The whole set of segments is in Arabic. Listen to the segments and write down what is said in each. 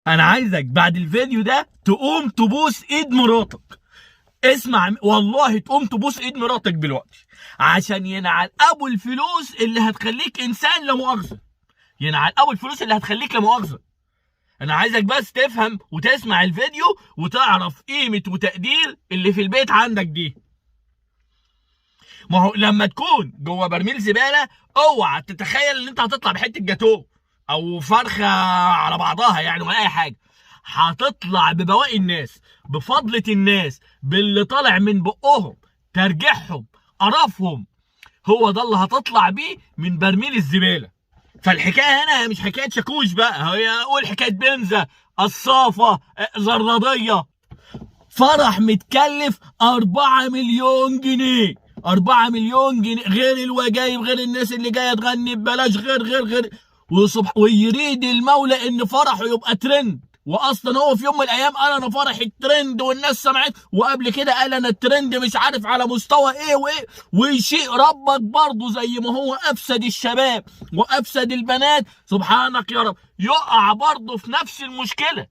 انا عايزك بعد الفيديو ده تقوم تبوس ايد مراتك. اسمع والله، تقوم تبوس ايد مراتك دلوقتي عشان ينعل ابو الفلوس اللي هتخليك انسان لا مؤاخذه. ينعل ابو الفلوس اللي هتخليك لا مؤاخذه. انا عايزك بس تفهم وتسمع الفيديو وتعرف قيمه وتقدير اللي في البيت عندك دي. ما هو لما تكون جوه برميل زباله اوعى تتخيل ان انت هتطلع بحته جاتوه او فرخه على بعضها يعني ولا اي حاجه. هتطلع ببواقي الناس، بفضلة الناس، باللي طالع من بقهم، ترجيحهم، قرفهم. هو ده اللي هتطلع بيه من برميل الزباله. فالحكايه هنا مش حكايه شاكوش بقى، هي قول حكايه بنزه، قصافه، زراديه. فرح متكلف 4 مليون جنيه. 4 مليون جنيه غير الوجايب، غير الناس اللي جايه تغني ببلاش، غير ويريد المولى ان فرحه يبقى ترند. واصلا هو في يوم من الايام قال انا فرحي الترند والناس سمعت، وقبل كده قال انا الترند مش عارف على مستوى ايه وايه. ويشيء ربك برضه زي ما هو افسد الشباب وافسد البنات، سبحانك يا رب، يقع برضه في نفس المشكله.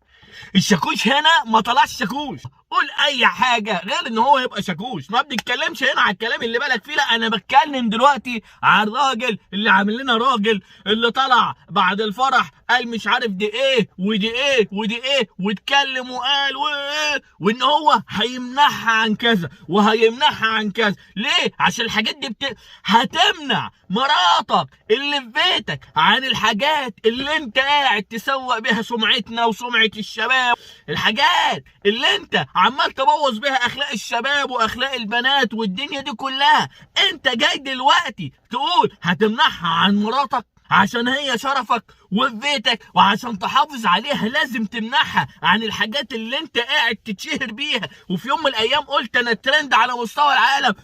الشاكوش هنا ما طلعش شاكوش. قول اي حاجه غير ان هو يبقى شاكوش. ما بنتكلمش هنا على الكلام اللي بالك فيه، لا انا بتكلم دلوقتي على الراجل اللي عامل لنا راجل، اللي طلع بعد الفرح قال مش عارف دي ايه ودي ايه ودي ايه، واتكلم وقال وايه، وان هو هيمنعها عن كذا وهيمنعها عن كذا. ليه؟ عشان الحاجات دي هتمنع مراتك اللي في بيتك عن الحاجات اللي انت قاعد تسوق بيها سمعتنا وسمعه الشباب. الحاجات اللي انت عمال تبوظ بيها اخلاق الشباب واخلاق البنات والدنيا دي كلها، انت جاي دلوقتي تقول هتمنعها عن مراتك عشان هي شرفك وفي بيتك، وعشان تحافظ عليها لازم تمنعها عن الحاجات اللي انت قاعد تتشهر بيها. وفي يوم من الايام قلت انا الترند على مستوى العالم.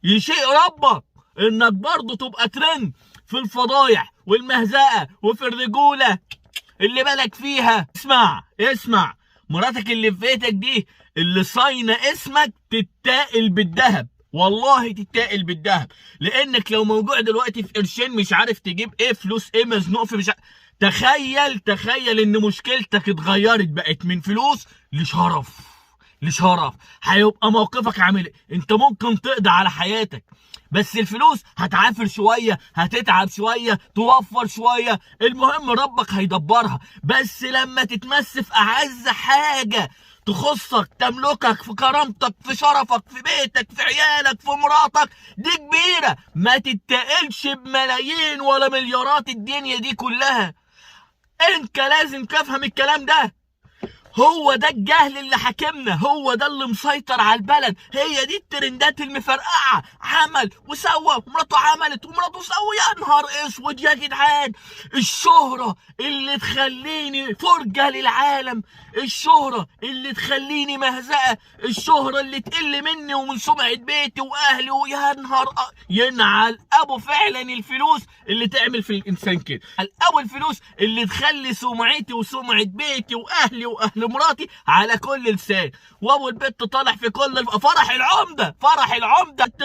يشيء ربك انك برضه تبقى ترند في الفضايح والمهزقه وفي الرجوله اللي بالك فيها. اسمع، مراتك اللي في بيتك دي اللي صاينه اسمك تتاقل بالذهب، والله تتاقل بالذهب. لانك لو موجوع دلوقتي في قرشين مش عارف تجيب ايه، فلوس ايه، مزنوق في مش عارف. تخيل ان مشكلتك اتغيرت، بقت من فلوس لشرف. هيبقى موقفك عامل ايه؟ انت ممكن تقضي على حياتك، بس الفلوس هتعافر شويه، هتتعب شويه، توفر شويه، المهم ربك هيدبرها. بس لما تتمس في اعز حاجه تخصك، تملكك، في كرامتك، في شرفك، في بيتك، في عيالك، في مراتك، دي كبيره. ما تتقلش بملايين ولا مليارات الدنيا دي كلها. انت لازم تفهم الكلام ده. هو ده الجهل اللي حاكمنا، هو ده اللي مسيطر على البلد. هي دي الترندات المفرقعه، عمل وسوى ومراته عملت ومراته سوى. يا نهار اسود يا جدعان، الشهره اللي تخليني فرجه للعالم، الشهره اللي تخليني مهزقه، الشهره اللي تقل مني ومن سمعه بيتي واهلي. ويا نهار ينعل ابو فعلا الفلوس اللي تعمل في الانسان كده. ابو الفلوس اللي تخلي سمعتي وسمعه بيتي واهلي واهل مراتي على كل لسان. وابو البت طالع في كل فرح العمده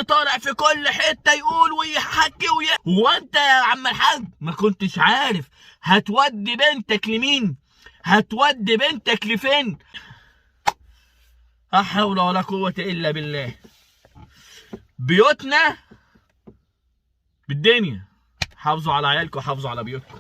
طالع في كل حته يقول ويحكي وانت يا عم الحاج ما كنتش عارف هتودي بنتك لمين، هتودي بنتك لفين. لا حول ولا قوه الا بالله. بيوتنا بالدنيا، حافظوا على عيالكم وحافظوا على بيوتكم.